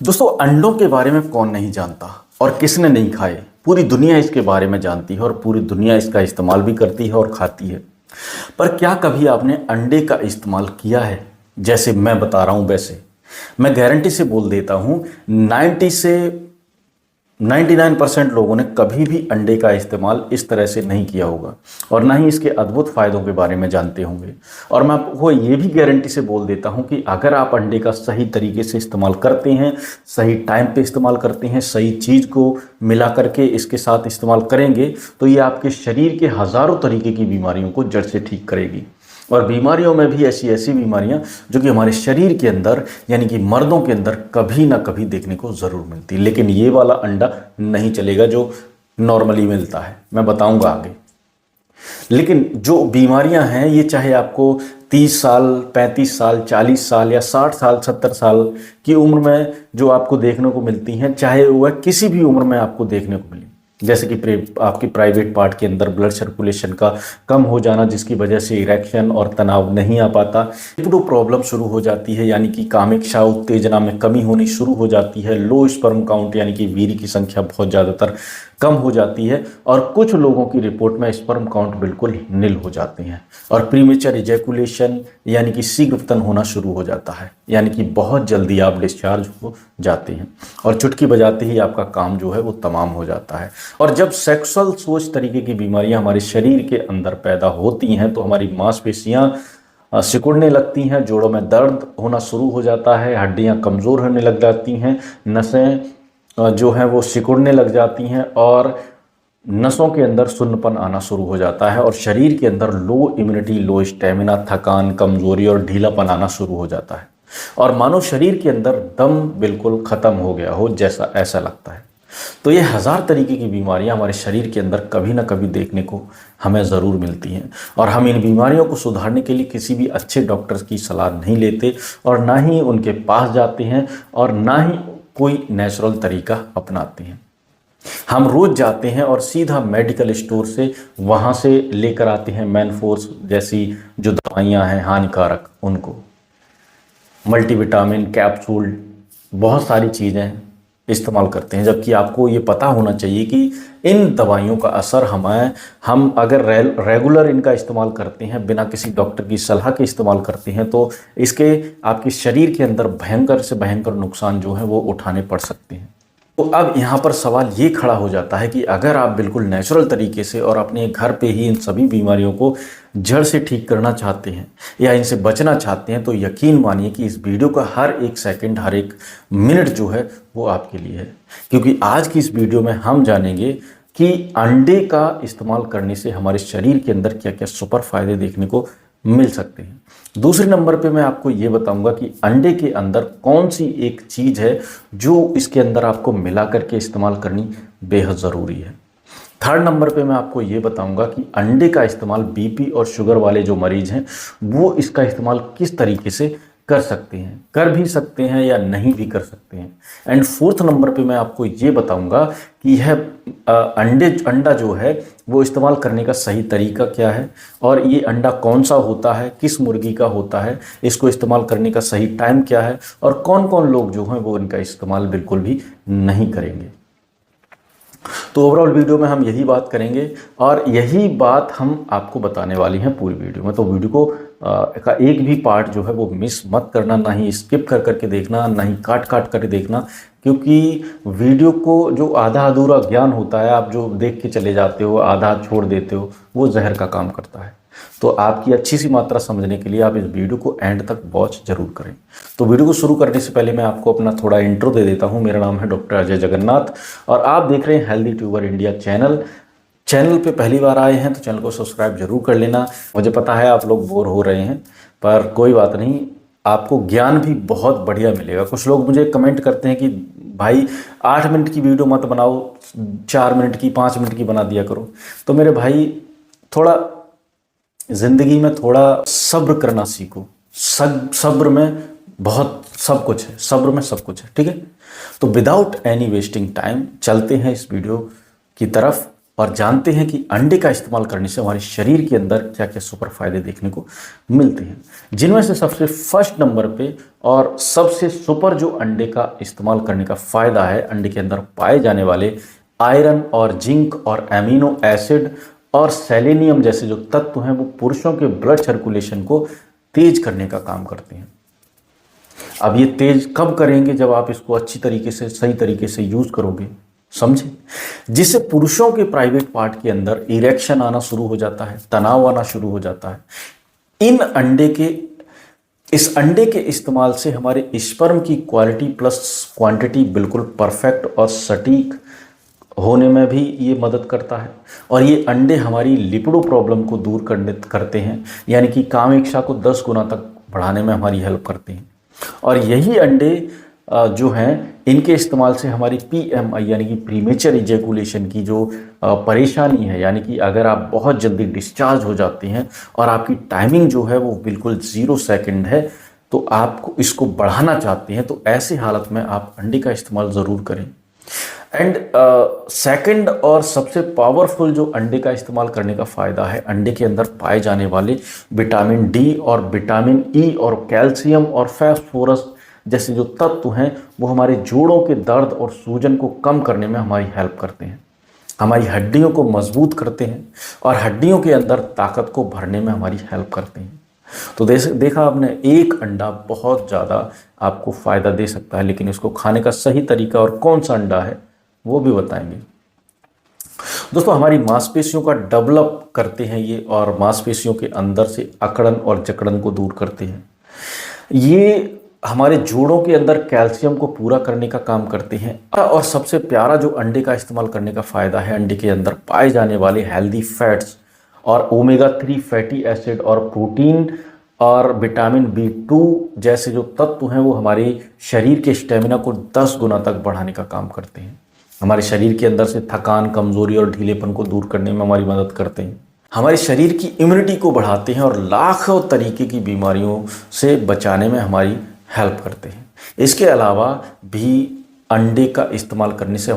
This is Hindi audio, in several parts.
दोस्तों, अंडों के बारे में कौन नहीं जानता और किसने नहीं खाए। पूरी दुनिया इसके बारे में जानती है और पूरी दुनिया इसका इस्तेमाल भी करती है और खाती है। पर क्या कभी आपने अंडे का इस्तेमाल किया है? जैसे मैं बता रहा हूं वैसे मैं गारंटी से बोल देता हूं 90 से 99% लोगों ने कभी भी अंडे का इस्तेमाल इस तरह से नहीं किया होगा और ना ही इसके अद्भुत फायदों के बारे में जानते होंगे। और मैं आपको ये भी गारंटी से बोल देता हूं कि अगर आप अंडे का सही तरीके से इस्तेमाल करते हैं, सही टाइम पे इस्तेमाल करते हैं, सही चीज़ को मिला करके इसके साथ इस्तेमाल करेंगे तो ये आपके शरीर के हज़ारों तरीके की बीमारियों को जड़ से ठीक करेगी। और बीमारियों में भी ऐसी ऐसी बीमारियां जो कि हमारे शरीर के अंदर यानी कि मर्दों के अंदर कभी ना कभी देखने को ज़रूर मिलती है। लेकिन ये वाला अंडा नहीं चलेगा जो नॉर्मली मिलता है, मैं बताऊंगा आगे। लेकिन जो बीमारियां हैं ये चाहे आपको 30 साल, 35 साल, 40 साल या 60 साल, 70 साल की उम्र में जो आपको देखने को मिलती हैं, चाहे वह किसी भी उम्र में आपको देखने को मिले। जैसे कि आपकी प्राइवेट पार्ट के अंदर ब्लड सर्कुलेशन का कम हो जाना, जिसकी वजह से इरेक्शन और तनाव नहीं आ पाता, लिपिडो प्रॉब्लम शुरू हो जाती है यानी कि कामिक्षा उत्तेजना में कमी होनी शुरू हो जाती है, लो स्पर्म काउंट यानी कि वीर्य की संख्या बहुत ज़्यादातर कम हो जाती है और कुछ लोगों की रिपोर्ट में स्पर्म काउंट बिल्कुल निल हो जाते हैं और प्रीमेचर इजैकुलेशन यानी कि शीघ्रपतन होना शुरू हो जाता है, यानी कि बहुत जल्दी आप डिस्चार्ज हो जाते हैं और चुटकी बजाते ही आपका काम जो है वो तमाम हो जाता है। और जब सेक्सुअल सोच तरीके की बीमारियां हमारे शरीर के अंदर पैदा होती हैं तो हमारी मांसपेशियां सिकुड़ने लगती हैं, जोड़ों में दर्द होना शुरू हो जाता है, हड्डियां कमज़ोर होने लग जाती हैं, नसें जो हैं वो सिकुड़ने लग जाती हैं और नसों के अंदर सुन्नपन आना शुरू हो जाता है और शरीर के अंदर लो इम्यूनिटी, लो स्टेमिना, थकान, कमज़ोरी और ढीलापन आना शुरू हो जाता है और मानो शरीर के अंदर दम बिल्कुल ख़त्म हो गया हो जैसा ऐसा लगता है। तो ये हज़ार तरीके की बीमारियां हमारे शरीर के अंदर कभी ना कभी देखने को हमें ज़रूर मिलती हैं और हम इन बीमारियों को सुधारने के लिए किसी भी अच्छे डॉक्टर की सलाह नहीं लेते और ना ही उनके पास जाते हैं और ना ही कोई नेचुरल तरीका अपनाते हैं। हम रोज़ जाते हैं और सीधा मेडिकल स्टोर से वहाँ से लेकर आते हैं मैनफोर्स जैसी जो दवाइयाँ हैं हानिकारक, उनको मल्टीविटामिन कैप्सूल बहुत सारी चीज़ें इस्तेमाल करते हैं, जबकि आपको ये पता होना चाहिए कि इन दवाइयों का असर हम अगर रेगुलर इनका इस्तेमाल करते हैं, बिना किसी डॉक्टर की सलाह के इस्तेमाल करते हैं तो इसके आपके शरीर के अंदर भयंकर से भयंकर नुकसान जो है वो उठाने पड़ सकते हैं। तो अब यहाँ पर सवाल ये खड़ा हो जाता है कि अगर आप बिल्कुल नेचुरल तरीके से और अपने घर पे ही इन सभी बीमारियों को जड़ से ठीक करना चाहते हैं या इनसे बचना चाहते हैं तो यकीन मानिए कि इस वीडियो का हर एक सेकंड, हर एक मिनट जो है वो आपके लिए है। क्योंकि आज की इस वीडियो में हम जानेंगे कि अंडे का इस्तेमाल करने से हमारे शरीर के अंदर क्या क्या सुपर फायदे देखने को मिल सकते हैं। दूसरे नंबर पे मैं आपको ये बताऊंगा कि अंडे के अंदर कौन सी एक चीज़ है जो इसके अंदर आपको मिला करके इस्तेमाल करनी बेहद ज़रूरी है। थर्ड नंबर पे मैं आपको ये बताऊंगा कि अंडे का इस्तेमाल बीपी और शुगर वाले जो मरीज हैं वो इसका इस्तेमाल किस तरीके से कर सकते हैं, कर भी सकते हैं या नहीं भी कर सकते हैं। एंड फोर्थ नंबर पे मैं आपको ये बताऊंगा कि यह अंडा जो है वो इस्तेमाल करने का सही तरीका क्या है और ये अंडा कौन सा होता है, किस मुर्गी का होता है, इसको इस्तेमाल करने का सही टाइम क्या है और कौन कौन लोग जो हैं वो इनका इस्तेमाल बिल्कुल भी नहीं करेंगे। तो ओवरऑल वीडियो में हम यही बात करेंगे और यही बात हम आपको बताने वाली हैं पूरी वीडियो में। तो वीडियो को का एक भी पार्ट जो है वो मिस मत करना, ना ही स्किप कर करके देखना, ना ही काट काट कर देखना, क्योंकि वीडियो को जो आधा अधूरा ज्ञान होता है, आप जो देख के चले जाते हो, आधा छोड़ देते हो, वो जहर का काम करता है। तो आपकी अच्छी सी मात्रा समझने के लिए आप इस वीडियो को एंड तक वॉच जरूर करें। तो वीडियो को शुरू करने से पहले मैं आपको अपना थोड़ा इंट्रो दे देता हूं। मेरा नाम है डॉक्टर अजय जगन्नाथ और आप देख रहे हैं हेल्दी ट्यूबर इंडिया चैनल पे पहली बार आए हैं तो चैनल को सब्सक्राइब जरूर कर लेना। मुझे पता है आप लोग बोर हो रहे हैं, पर कोई बात नहीं, आपको ज्ञान भी बहुत बढ़िया मिलेगा। कुछ लोग मुझे कमेंट करते हैं कि भाई 8 मिनट की वीडियो मत बनाओ, 4 मिनट की, 5 मिनट की बना दिया करो। तो मेरे भाई थोड़ा जिंदगी में थोड़ा सब्र करना सीखो। सब्र में बहुत सब कुछ है, सब्र में सब कुछ है, ठीक है। तो विदाउट एनी वेस्टिंग टाइम चलते हैं इस वीडियो की तरफ और जानते हैं कि अंडे का इस्तेमाल करने से हमारे शरीर के अंदर क्या क्या सुपर फायदे देखने को मिलते हैं, जिनमें से सबसे फर्स्ट नंबर पे और सबसे सुपर जो अंडे का इस्तेमाल करने का फ़ायदा है, अंडे के अंदर पाए जाने वाले आयरन और जिंक और एमिनो एसिड और सेलेनियम जैसे जो तत्व हैं वो पुरुषों के ब्लड सर्कुलेशन को तेज करने का काम करते हैं। अब ये तेज कब करेंगे? जब आप इसको अच्छी तरीके से, सही तरीके से यूज करोगे, समझे? जिससे पुरुषों के प्राइवेट पार्ट के अंदर इरेक्शन आना शुरू हो जाता है, तनाव आना शुरू हो जाता है। इस अंडे के इस्तेमाल से हमारे स्पर्म की क्वालिटी प्लस क्वांटिटी बिल्कुल परफेक्ट और सटीक होने में भी ये मदद करता है। और ये अंडे हमारी लिपिडो प्रॉब्लम को दूर करते हैं, यानी कि काम इच्छा को 10 गुना तक बढ़ाने में हमारी हेल्प करते हैं। और यही अंडे जो हैं, इनके इस्तेमाल से हमारी PMI यानी कि प्रीमेचर इजैकुलेशन की जो परेशानी है, यानी कि अगर आप बहुत जल्दी डिस्चार्ज हो जाते हैं और आपकी टाइमिंग जो है वो बिल्कुल 0 सेकंड है, तो आपको इसको बढ़ाना चाहते हैं, तो ऐसी हालत में आप अंडे का इस्तेमाल ज़रूर करें। एंड सेकंड और सबसे पावरफुल जो अंडे का इस्तेमाल करने का फ़ायदा है, अंडे के अंदर पाए जाने वाले विटामिन D और विटामिन E और कैल्शियम और फास्फोरस जैसे जो तत्व हैं वो हमारे जोड़ों के दर्द और सूजन को कम करने में हमारी हेल्प करते हैं, हमारी हड्डियों को मजबूत करते हैं और हड्डियों के अंदर ताकत को भरने में हमारी हेल्प करते हैं। तो देखा आपने, एक अंडा बहुत ज़्यादा आपको फ़ायदा दे सकता है, लेकिन इसको खाने का सही तरीका और कौन सा अंडा है वो भी बताएंगे। दोस्तों, हमारी मांसपेशियों का डेवलप करते हैं ये, और मांसपेशियों के अंदर से अकड़न और जकड़न को दूर करते हैं। ये हमारे जोड़ों के अंदर कैल्शियम को पूरा करने का काम करते हैं। और सबसे प्यारा जो अंडे का इस्तेमाल करने का फ़ायदा है, अंडे के अंदर पाए जाने वाले हेल्दी फैट्स और ओमेगा 3 फैटी एसिड और प्रोटीन और विटामिन B2 जैसे जो तत्व हैं वो हमारे शरीर के स्टेमिना को 10 गुना तक बढ़ाने का काम करते हैं। हमारे शरीर के अंदर से थकान, कमजोरी और ढीलेपन को दूर करने में हमारी मदद करते हैं। हमारे शरीर की इम्यूनिटी को बढ़ाते हैं और लाखों तरीके की बीमारियों से बचाने में हमारी हेल्प करते हैं। इसके अलावा भी अंडे का इस्तेमाल करने से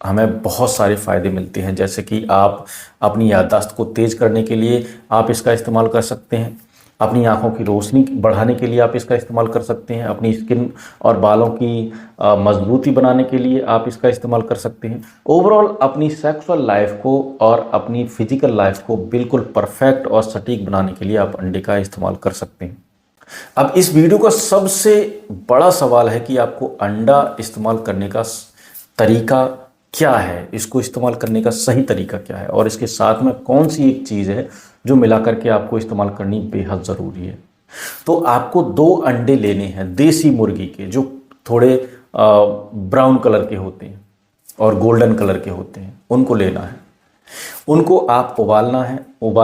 हमें बहुत सारे फ़ायदे मिलते हैं, जैसे कि आप अपनी याददाश्त को तेज़ करने के लिए आप इसका इस्तेमाल कर सकते हैं, अपनी आँखों की रोशनी बढ़ाने के लिए आप इसका इस्तेमाल कर सकते हैं, अपनी स्किन और बालों की मजबूती बनाने के लिए आप इसका इस्तेमाल कर सकते हैं। ओवरऑल अपनी सेक्सुअल लाइफ को और अपनी फिजिकल लाइफ को बिल्कुल परफेक्ट और सटीक बनाने के लिए आप अंडे का इस्तेमाल कर सकते हैं। अब इस वीडियो का सबसे बड़ा सवाल है कि आपको अंडा इस्तेमाल करने का तरीका क्या है, इसको इस्तेमाल करने का सही तरीका क्या है, और इसके साथ में कौन सी एक चीज़ है जो मिला करके आपको इस्तेमाल करनी बेहद ज़रूरी है। तो आपको 2 अंडे लेने हैं देसी मुर्गी के, जो थोड़े ब्राउन कलर के होते हैं और गोल्डन कलर के होते हैं, उनको लेना है। उनको आप उबाल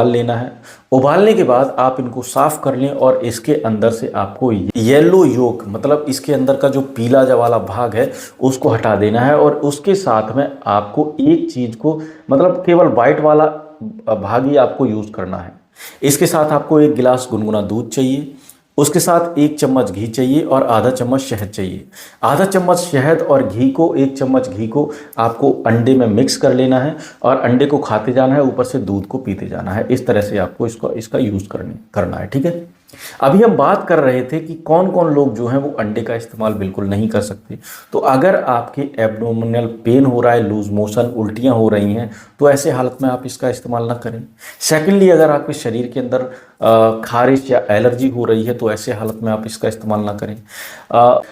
लेना है। उबालने के बाद आप इनको साफ़ कर लें और इसके अंदर से आपको येलो योक, मतलब इसके अंदर का जो पीला वाला भाग है उसको हटा देना है। और उसके साथ में आपको एक चीज़ को, मतलब केवल वाइट वाला भाग ही आपको यूज़ करना है। इसके साथ आपको 1 गिलास गुनगुना दूध चाहिए, उसके साथ 1 चम्मच घी चाहिए और आधा चम्मच शहद चाहिए। आधा चम्मच शहद और घी को, 1 चम्मच घी को आपको अंडे में मिक्स कर लेना है और अंडे को खाते जाना है, ऊपर से दूध को पीते जाना है। इस तरह से आपको इसका यूज़ करना है, ठीक है। अभी हम बात कर रहे थे कि कौन कौन लोग जो हैं वो अंडे का इस्तेमाल बिल्कुल नहीं कर सकते। तो अगर आपके एब्डोमिनल पेन हो रहा है, लूज मोशन, उल्टियाँ हो रही हैं, तो ऐसे हालत में आप इसका इस्तेमाल ना करें। सेकेंडली, अगर आपके शरीर के अंदर खारिश या एलर्जी हो रही है तो ऐसे हालत में आप इसका इस्तेमाल ना करें।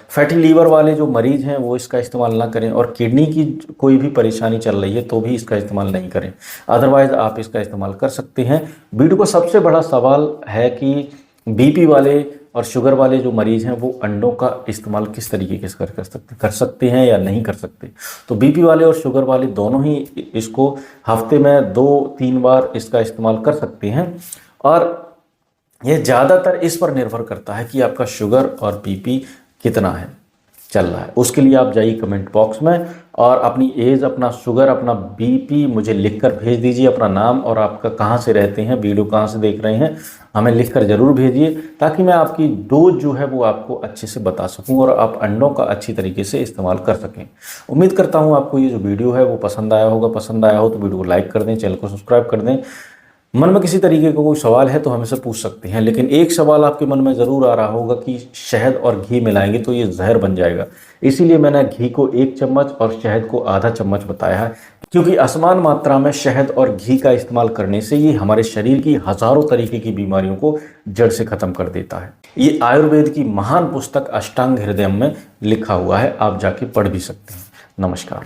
फैटी लीवर वाले जो मरीज़ हैं वो इसका इस्तेमाल ना करें, और किडनी की कोई भी परेशानी चल रही है तो भी इसका इस्तेमाल नहीं करें। अदरवाइज़ आप इसका इस्तेमाल कर सकते हैं। वीडियो का सबसे बड़ा सवाल है कि BP वाले और शुगर वाले जो मरीज़ हैं वो अंडों का इस्तेमाल किस तरीके से कर सकते हैं या नहीं कर सकते। तो BP वाले और शुगर वाले दोनों ही इसको हफ्ते में 2-3 बार इसका इस्तेमाल कर सकते हैं, और यह ज़्यादातर इस पर निर्भर करता है कि आपका शुगर और BP कितना है। चल रहा है। उसके लिए आप जाइए कमेंट बॉक्स में और अपनी एज, अपना शुगर, अपना बीपी मुझे लिखकर भेज दीजिए, अपना नाम और आपका कहाँ से रहते हैं, वीडियो कहाँ से देख रहे हैं, हमें लिखकर ज़रूर भेजिए, ताकि मैं आपकी डोज जो है वो आपको अच्छे से बता सकूं और आप अंडों का अच्छी तरीके से इस्तेमाल कर सकें। उम्मीद करता हूं आपको ये जो वीडियो है वो पसंद आया होगा। पसंद आया हो तो वीडियो को लाइक कर दें, चैनल को सब्सक्राइब कर दें। मन में किसी तरीके का कोई सवाल है तो हमसे पूछ सकते हैं, लेकिन एक सवाल आपके मन में ज़रूर आ रहा होगा कि शहद और घी मिलाएंगे तो ये जहर बन जाएगा। इसीलिए मैंने घी को 1 चम्मच और शहद को आधा चम्मच बताया है, क्योंकि असमान मात्रा में शहद और घी का इस्तेमाल करने से ये हमारे शरीर की हज़ारों तरीके की बीमारियों को जड़ से ख़त्म कर देता है। ये आयुर्वेद की महान पुस्तक अष्टांग हृदयम में लिखा हुआ है, आप जाके पढ़ भी सकते हैं। नमस्कार।